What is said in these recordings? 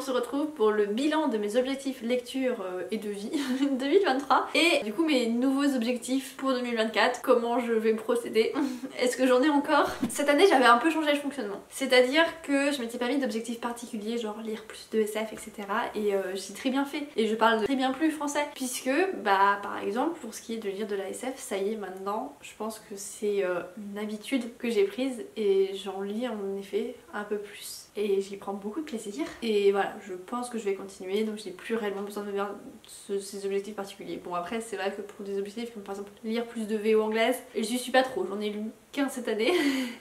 se retrouve pour le bilan de mes objectifs lecture et de vie 2023 et du coup mes nouveaux objectifs pour 2024, comment je vais procéder, est-ce que j'en ai encore. Cette année j'avais un peu changé le fonctionnement, c'est-à-dire que je m'étais pas mis d'objectifs particuliers genre lire plus de SF etc et j'ai très bien fait et je parle très bien plus français puisque bah par exemple pour ce qui est de lire de la SF, ça y est maintenant je pense que c'est une habitude que j'ai prise et j'en lis en effet un peu plus et j'y prends beaucoup de plaisir et voilà, je pense que je vais continuer, donc j'ai plus réellement besoin de me faire ces objectifs particuliers. Bon après c'est vrai que pour des objectifs comme par exemple lire plus de VO anglaise, j'y suis pas trop, j'en ai lu qu'un cette année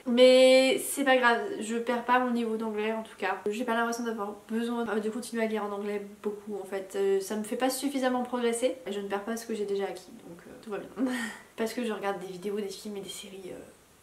mais c'est pas grave, je perds pas mon niveau d'anglais en tout cas. J'ai pas l'impression d'avoir besoin de continuer à lire en anglais beaucoup en fait, ça me fait pas suffisamment progresser, je ne perds pas ce que j'ai déjà acquis donc tout va bien parce que je regarde des vidéos, des films et des séries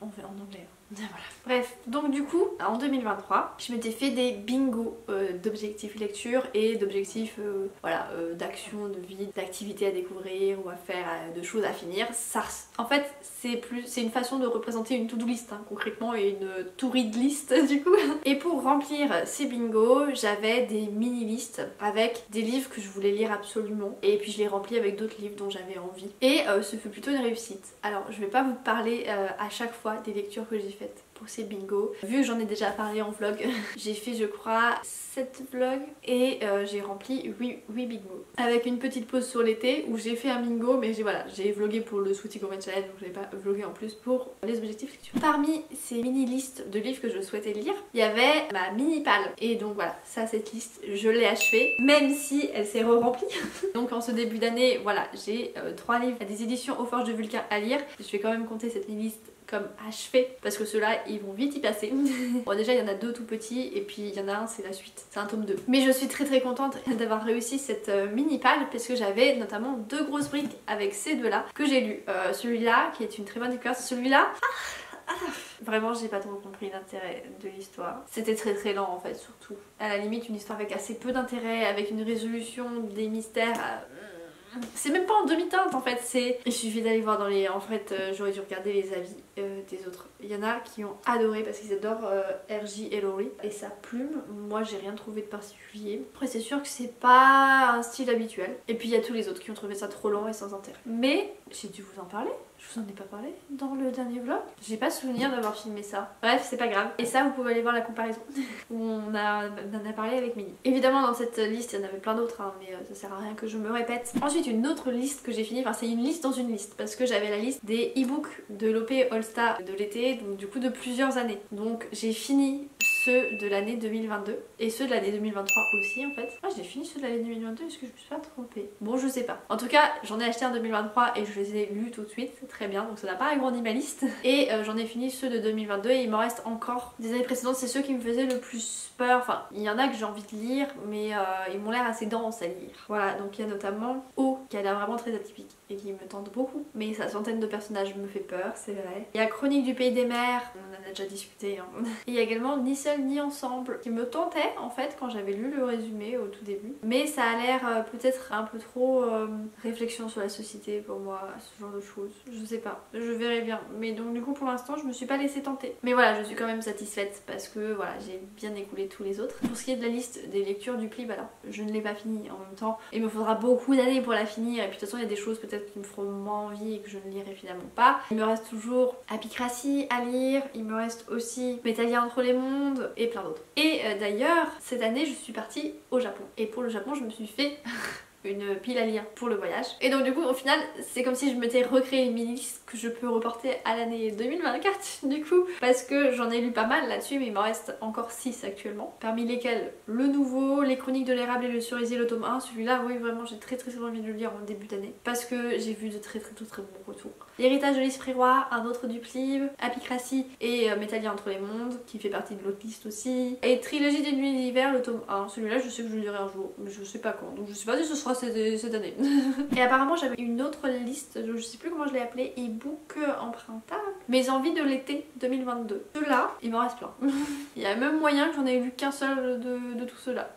en anglais. Voilà. Bref, donc du coup, en 2023, je m'étais fait des bingos d'objectifs lecture et d'objectifs voilà, d'action, de vie, d'activités à découvrir ou à faire, de choses à finir. Ça, en fait, c'est une façon de représenter une to-do list hein, concrètement et une to-read list du coup. Et pour remplir ces bingos, j'avais des mini-listes avec des livres que je voulais lire absolument et puis je les remplis avec d'autres livres dont j'avais envie. Et ce fut plutôt une réussite. Alors, je vais pas vous parler à chaque fois des lectures que j'ai faites pour ces bingos. Vu que j'en ai déjà parlé en vlog, j'ai fait je crois 7 vlogs et j'ai rempli 8 bingos. Avec une petite pause sur l'été où j'ai fait un bingo mais j'ai vlogué pour le Sweetie Gourmet Challenge donc j'ai pas vlogué en plus pour les objectifs lecture. Parmi ces mini listes de livres que je souhaitais lire, il y avait ma mini palle et donc voilà, ça cette liste je l'ai achevée même si elle s'est re-remplie. Donc en ce début d'année voilà, j'ai 3 livres à des éditions Aux Forges de Vulcain à lire. Je vais quand même compter cette mini liste comme achevé parce que ceux-là ils vont vite y passer. Bon déjà il y en a 2 tout petits et puis il y en a un c'est la suite, c'est un tome 2. Mais je suis très contente d'avoir réussi cette mini palle parce que j'avais notamment 2 grosses briques avec ces 2-là que j'ai lu. Celui-là qui est une très bonne découverte, celui-là... Vraiment j'ai pas trop compris l'intérêt de l'histoire. C'était très lent en fait surtout. À la limite une histoire avec assez peu d'intérêt, avec une résolution des mystères... C'est même pas en demi-teinte en fait, c'est... Il suffit d'aller voir dans les... En fait j'aurais dû regarder les avis des autres. Il y en a qui ont adoré parce qu'ils adorent R.J. Ellory et sa plume. Moi j'ai rien trouvé de particulier. Après c'est sûr que c'est pas un style habituel. Et puis il y a tous les autres qui ont trouvé ça trop lent et sans intérêt. Mais j'ai dû vous en parler. Je vous en ai pas parlé dans le dernier vlog. J'ai pas souvenir d'avoir filmé ça. Bref, c'est pas grave. Et ça, vous pouvez aller voir la comparaison où on en a parlé avec Milly. Évidemment, dans cette liste, il y en avait plein d'autres, hein, mais ça sert à rien que je me répète. Ensuite, une autre liste que j'ai finie, enfin c'est une liste dans une liste, parce que j'avais la liste des e-books de l'OP All-Star de l'été, donc du coup de plusieurs années. Donc j'ai fini ceux de l'année 2022 et ceux de l'année 2023 aussi en fait. Ah j'ai fini ceux de l'année 2022, est-ce que je me suis pas trompée? Bon je sais pas. En tout cas j'en ai acheté en 2023 et je les ai lus tout de suite, très bien, donc ça n'a pas agrandi ma liste. Et j'en ai fini ceux de 2022 et il m'en reste encore des années précédentes, c'est ceux qui me faisaient le plus peur. Enfin il y en a que j'ai envie de lire mais ils m'ont l'air assez denses à lire. Voilà, donc il y a notamment O qui a l'air vraiment très atypique et qui me tente beaucoup. Mais sa centaine de personnages me fait peur, c'est vrai. Il y a Chronique du Pays des Mers, on en a déjà discuté. Hein. Et il y a également Ni seul ni ensemble qui me tentait en fait quand j'avais lu le résumé au tout début. Mais ça a l'air peut-être un peu trop réflexion sur la société pour moi, ce genre de choses. Je sais pas, je verrai bien. Mais donc du coup pour l'instant je me suis pas laissée tenter. Mais voilà, je suis quand même satisfaite parce que voilà, j'ai bien écoulé tous les autres. Pour ce qui est de la liste des lectures du Plib, alors je ne l'ai pas fini en même temps. Il me faudra beaucoup d'années pour la finir et puis de toute façon il y a des choses peut-être qui me feront moins envie et que je ne lirai finalement pas. Il me reste toujours Apicratie à lire, il me reste aussi Métallia entre les mondes et plein d'autres. Et d'ailleurs cette année je suis partie au Japon et pour le Japon je me suis fait une pile à lire pour le voyage. Et donc du coup au final c'est comme si je m'étais recréé une mini liste que je peux reporter à l'année 2024 du coup parce que j'en ai lu pas mal là-dessus mais il m'en reste encore 6 actuellement. Parmi lesquels le nouveau, les chroniques de l'érable et le cerisier, le tome 1. Celui-là oui vraiment j'ai très envie de le lire en début d'année parce que j'ai vu de très bons retours. L'héritage de l'esprit roi, un autre du Plib, Apicratie et Métallia entre les mondes qui fait partie de l'autre liste aussi. Et Trilogie des nuits d'hiver, le tome 1. Celui-là je sais que je le lirai un jour mais je sais pas quand donc je sais pas si ce sera cette année. Et apparemment j'avais une autre liste, je sais plus comment je l'ai appelée, e-book empruntable. Mes envies de l'été 2022. Ceux-là, il m'en reste plein. Il y a même moyen que j'en ai lu qu'un seul de tout cela.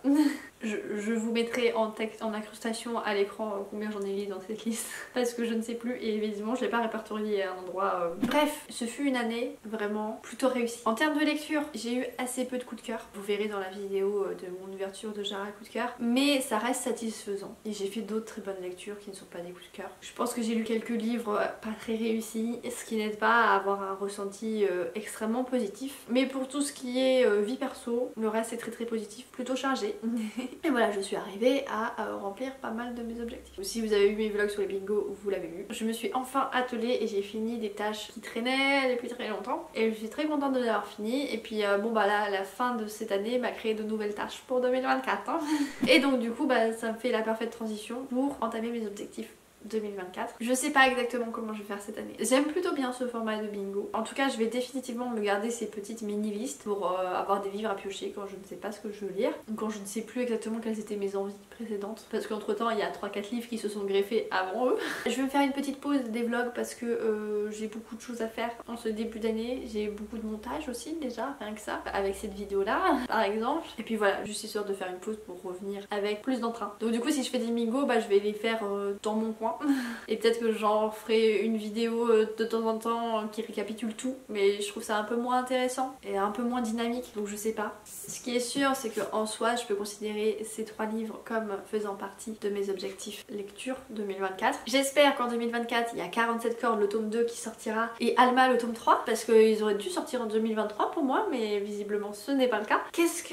Je vous mettrai en texte, en incrustation à l'écran combien j'en ai mis dans cette liste parce que je ne sais plus et évidemment je l'ai pas répertorié à un endroit. Bref, ce fut une année vraiment plutôt réussie. En termes de lecture, j'ai eu assez peu de coups de cœur. Vous verrez dans la vidéo de mon ouverture de Jara coup de cœur, mais ça reste satisfaisant. Et j'ai fait d'autres très bonnes lectures qui ne sont pas des coups de cœur. Je pense que j'ai lu quelques livres pas très réussis, ce qui n'aide pas à avoir un ressenti extrêmement positif. Mais pour tout ce qui est vie perso, le reste est très positif, plutôt chargé. Et voilà, je suis arrivée à remplir pas mal de mes objectifs. Si vous avez vu mes vlogs sur les bingos, vous l'avez vu. Je me suis enfin attelée et j'ai fini des tâches qui traînaient depuis très longtemps. Et je suis très contente de les avoir finies. Et puis bon bah là, la fin de cette année m'a créé de nouvelles tâches pour 2024. Hein. Et donc du coup, bah ça me fait la parfaite transition pour entamer mes objectifs 2024. Je sais pas exactement comment je vais faire cette année. J'aime plutôt bien ce format de bingo. En tout cas, je vais définitivement me garder ces petites mini-listes pour avoir des livres à piocher quand je ne sais pas ce que je veux lire ou quand je ne sais plus exactement quelles étaient mes envies précédentes. Parce qu'entre temps, il y a 3-4 livres qui se sont greffés avant eux. Je vais me faire une petite pause des vlogs parce que j'ai beaucoup de choses à faire en ce début d'année. J'ai beaucoup de montage aussi déjà, rien que ça, avec cette vidéo là par exemple. Et puis voilà, juste histoire de faire une pause pour revenir avec plus d'entrain. Donc du coup, si je fais des bingos, bah je vais les faire dans mon coin. Et peut-être que j'en ferai une vidéo de temps en temps qui récapitule tout, mais je trouve ça un peu moins intéressant et un peu moins dynamique, donc je sais pas. Ce qui est sûr, c'est qu'en soi, je peux considérer ces 3 livres comme faisant partie de mes objectifs lecture 2024. J'espère qu'en 2024, il y a 47 cordes, le tome 2 qui sortira, et Alma, le tome 3, parce qu'ils auraient dû sortir en 2023 pour moi, mais visiblement ce n'est pas le cas.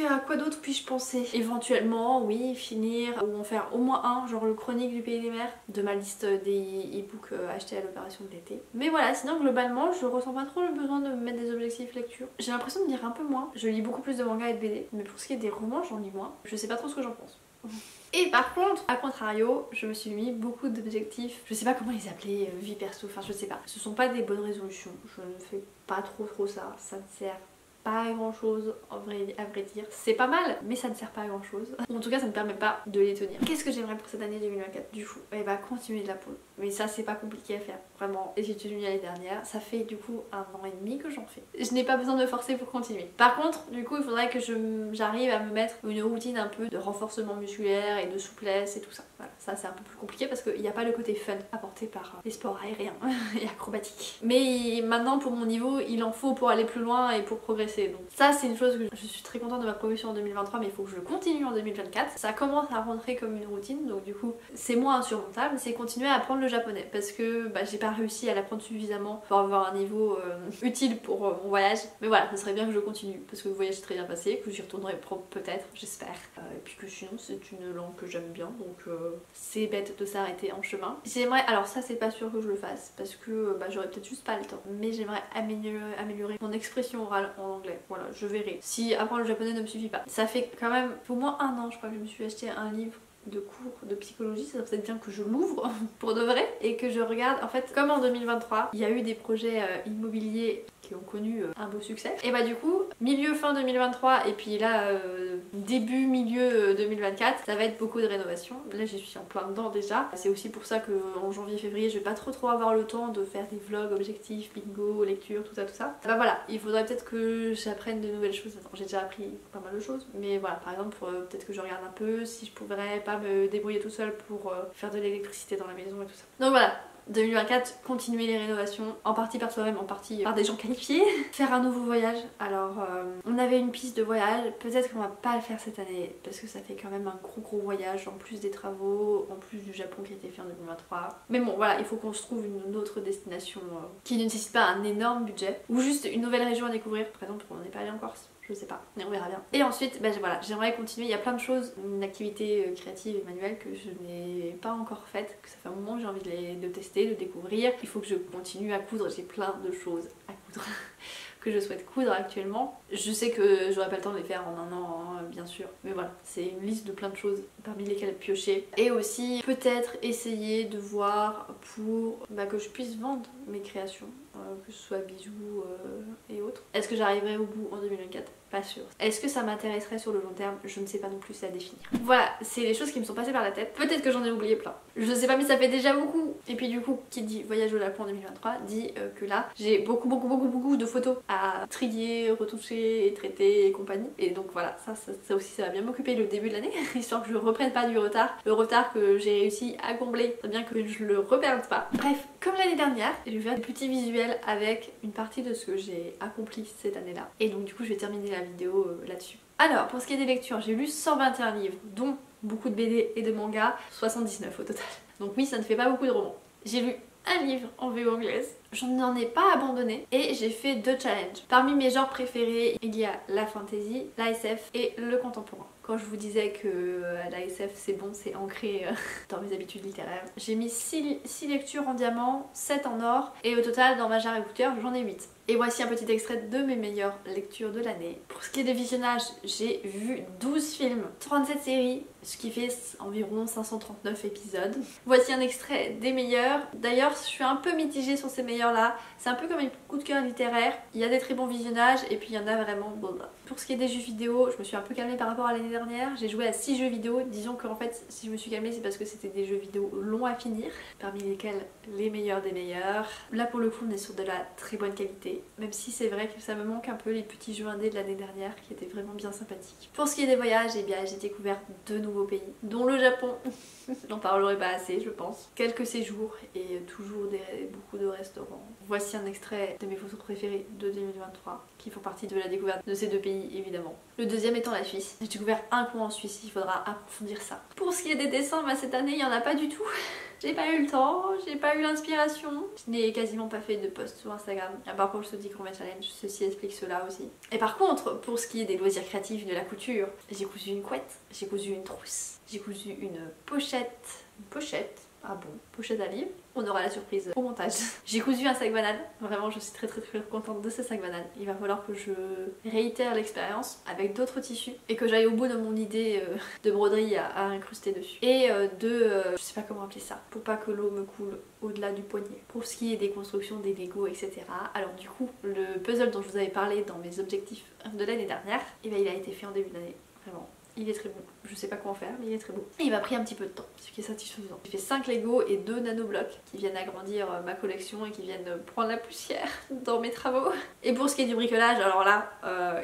À quoi d'autre puis-je penser? Éventuellement, oui, finir ou en faire au moins un, genre le Chronique du Pays des Mers, de ma liste des e-books achetés à l'opération de l'été. Mais voilà, sinon globalement je ressens pas trop le besoin de me mettre des objectifs lecture. J'ai l'impression de lire un peu moins. Je lis beaucoup plus de mangas et de BD, mais pour ce qui est des romans j'en lis moins. Je sais pas trop ce que j'en pense. Et par contre, à contrario, je me suis mis beaucoup d'objectifs, je sais pas comment les appeler, vie perso, enfin je sais pas. Ce sont pas des bonnes résolutions, je ne fais pas trop ça, ça me sert pas à grand chose à vrai dire. C'est pas mal, mais ça ne sert pas à grand chose. En tout cas, ça ne permet pas de les tenir. Qu'est-ce que j'aimerais pour cette année 2024 du coup? Et bah continuer de la pole. Mais ça c'est pas compliqué à faire, vraiment. Et j'ai tenu l'année dernière, ça fait du coup 1 an et demi que j'en fais. Je n'ai pas besoin de me forcer pour continuer. Par contre, du coup, il faudrait que j'arrive à me mettre une routine un peu de renforcement musculaire et de souplesse et tout ça. Voilà, ça c'est un peu plus compliqué parce qu'il n'y a pas le côté fun apporté par les sports aériens et acrobatiques. Mais maintenant, pour mon niveau, il en faut pour aller plus loin et pour progresser. Donc ça c'est une chose que je suis très contente de ma progression en 2023, mais il faut que je continue en 2024. Ça commence à rentrer comme une routine, donc du coup c'est moins insurmontable, c'est continuer à apprendre le japonais parce que bah, j'ai pas réussi à l'apprendre suffisamment pour avoir un niveau utile pour mon voyage. Mais voilà, ce serait bien que je continue parce que le voyage est très bien passé, que j'y retournerai peut-être, j'espère. Et puis que sinon c'est une langue que j'aime bien, donc c'est bête de s'arrêter en chemin. J'aimerais, alors ça c'est pas sûr que je le fasse parce que bah, j'aurais peut-être juste pas le temps, mais j'aimerais améliorer mon expression orale en anglais. Voilà, je verrai. Si apprendre le japonais ne me suffit pas. Ça fait quand même au moins 1 an, je crois, que je me suis acheté un livre de cours de psychologie, ça serait bien que je l'ouvre pour de vrai et que je regarde. En fait, comme en 2023, il y a eu des projets immobiliers qui ont connu un beau succès. Et bah du coup, fin 2023 et puis là milieu 2024, ça va être beaucoup de rénovation. Là je suis en plein dedans déjà. C'est aussi pour ça qu'en janvier-février, je vais pas trop avoir le temps de faire des vlogs, objectifs, bingo, lecture, tout ça. Bah voilà, il faudrait peut-être que j'apprenne de nouvelles choses. Attends, j'ai déjà appris pas mal de choses, mais voilà, par exemple, peut-être que je regarde un peu si je pourrais pas me débrouiller tout seul pour faire de l'électricité dans la maison et tout ça. Donc voilà, 2024, continuer les rénovations, en partie par soi-même, en partie par des gens qualifiés. Faire un nouveau voyage. Alors, on avait une piste de voyage, peut-être qu'on va pas le faire cette année, parce que ça fait quand même un gros voyage, en plus des travaux, en plus du Japon qui a été fait en 2023. Mais bon, voilà, il faut qu'on se trouve une autre destination qui ne nécessite pas un énorme budget, ou juste une nouvelle région à découvrir. Par exemple, on n'est pas allé en Corse. Je sais pas, mais on verra bien. Et ensuite, bah, voilà, j'aimerais continuer, il y a plein de choses, une activité créative et manuelle que je n'ai pas encore faite, que ça fait un moment que j'ai envie de tester, de découvrir. Il faut que je continue à coudre, j'ai plein de choses à coudre que je souhaite coudre actuellement. Je sais que j'aurai pas le temps de les faire en 1 an, hein, bien sûr, mais voilà, c'est une liste de plein de choses parmi lesquelles piocher. Et aussi, peut-être essayer de voir pour que je puisse vendre mes créations, que ce soit bijoux et autres. Est-ce que j'arriverai au bout en 2024 ? Pas sûr. Est-ce que ça m'intéresserait sur le long terme? Je ne sais pas non plus, c'est à définir. Voilà, c'est les choses qui me sont passées par la tête. Peut-être que j'en ai oublié plein. Je sais pas, mais ça fait déjà beaucoup. Et puis du coup, qui dit voyage au Japon en 2023 dit que là, j'ai beaucoup de photos à trier, retoucher, traiter et compagnie. Et donc voilà, ça aussi, ça va bien m'occuper le début de l'année, histoire que je reprenne pas du retard. Le retard que j'ai réussi à combler, c'est bien que je le reperde pas. Bref, comme l'année dernière, je vais faire des petits visuels avec une partie de ce que j'ai accompli cette année-là. Et donc du coup, je vais terminer la vidéo là-dessus. Alors, pour ce qui est des lectures, j'ai lu 121 livres, dont beaucoup de BD et de mangas, 79 au total. Donc oui, ça ne fait pas beaucoup de romans. J'ai lu un livre en VO anglaise, je n'en ai pas abandonné et j'ai fait 2 challenges. Parmi mes genres préférés, il y a la fantasy, la SF et le contemporain. Quand je vous disais que la SF c'est bon, c'est ancré dans mes habitudes littéraires. J'ai mis 6 lectures en diamant, 7 en or et au total dans ma jarre écouteur j'en ai 8. Et voici un petit extrait de mes meilleures lectures de l'année. Pour ce qui est des visionnages, j'ai vu 12 films, 37 séries, ce qui fait environ 539 épisodes. Voici un extrait des meilleurs. D'ailleurs, je suis un peu mitigée sur ces meilleurs là. C'est un peu comme un coup de cœur littéraire. Il y a des très bons visionnages et puis il y en a vraiment bon. Pour ce qui est des jeux vidéo, je me suis un peu calmée par rapport à l'année dernière. J'ai joué à 6 jeux vidéo. Disons qu'en fait, si je me suis calmée, c'est parce que c'était des jeux vidéo longs à finir, parmi lesquels les meilleurs des meilleurs. Là pour le coup, on est sur de la très bonne qualité. Même si c'est vrai que ça me manque un peu les petits jeux indés de l'année dernière qui étaient vraiment bien sympathiques. Pour ce qui est des voyages, eh bien j'ai découvert 2 nouveaux pays, dont le Japon. J'en parlerai pas assez je pense. Quelques séjours et toujours beaucoup de restaurants. Voici un extrait de mes photos préférées de 2023 qui font partie de la découverte de ces 2 pays évidemment. Le deuxième étant la Suisse. J'ai découvert un coin en Suisse, il faudra approfondir ça. Pour ce qui est des dessins, cette année il n'y en a pas du tout. J'ai pas eu le temps, j'ai pas eu l'inspiration. Je n'ai quasiment pas fait de post sur Instagram. À part pour le Sodi Gourmet Challenge, ceci explique cela aussi. Et par contre, pour ce qui est des loisirs créatifs de la couture, j'ai cousu une couette, j'ai cousu une trousse, j'ai cousu une pochette. Une pochette? Ah bon, pochette à livre. On aura la surprise au montage. J'ai cousu un sac banane. Vraiment, je suis très contente de ce sac banane. Il va falloir que je réitère l'expérience avec d'autres tissus et que j'aille au bout de mon idée de broderie à incruster dessus. Et je sais pas comment appeler ça, pour pas que l'eau me coule au-delà du poignet. Pour ce qui est des constructions, des Lego, etc. Alors du coup, le puzzle dont je vous avais parlé dans mes objectifs de l'année dernière, et il a été fait en début d'année. Vraiment. Il est très beau. Je sais pas quoi en faire, mais il est très beau. Et il m'a pris un petit peu de temps, ce qui est satisfaisant. J'ai fait 5 Lego et 2 nanoblocs qui viennent agrandir ma collection et qui viennent prendre la poussière dans mes travaux. Et pour ce qui est du bricolage, alors là,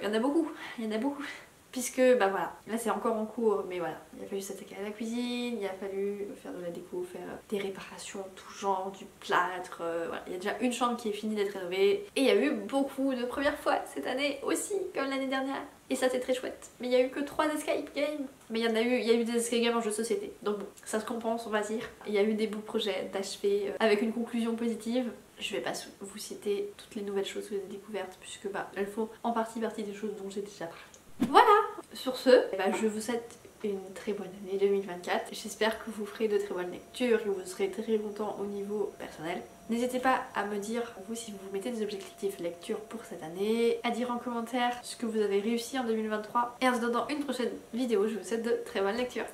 il y en a beaucoup. Il y en a beaucoup. Puisque, bah voilà, là c'est encore en cours, mais voilà, il a fallu s'attaquer à la cuisine, il a fallu faire de la déco, faire des réparations en tout genre, du plâtre, voilà. Il y a déjà une chambre qui est finie d'être rénovée. Et il y a eu beaucoup de premières fois cette année aussi, comme l'année dernière. Et ça c'est très chouette. Mais il y a eu que 3 escape games. Mais il y a eu des escape games en jeu de société. Donc bon, ça se compense on va dire. Il y a eu des beaux projets d'achever avec une conclusion positive. Je vais pas vous citer toutes les nouvelles choses que j'ai découvertes puisque elles font en partie des choses dont j'ai déjà parlé. Voilà. Sur ce, je vous souhaite une très bonne année 2024. J'espère que vous ferez de très bonnes lectures, que vous serez très content au niveau personnel. N'hésitez pas à me dire, vous, si vous vous mettez des objectifs lecture pour cette année, à dire en commentaire ce que vous avez réussi en 2023. Et en se donnant une prochaine vidéo, je vous souhaite de très bonnes lectures.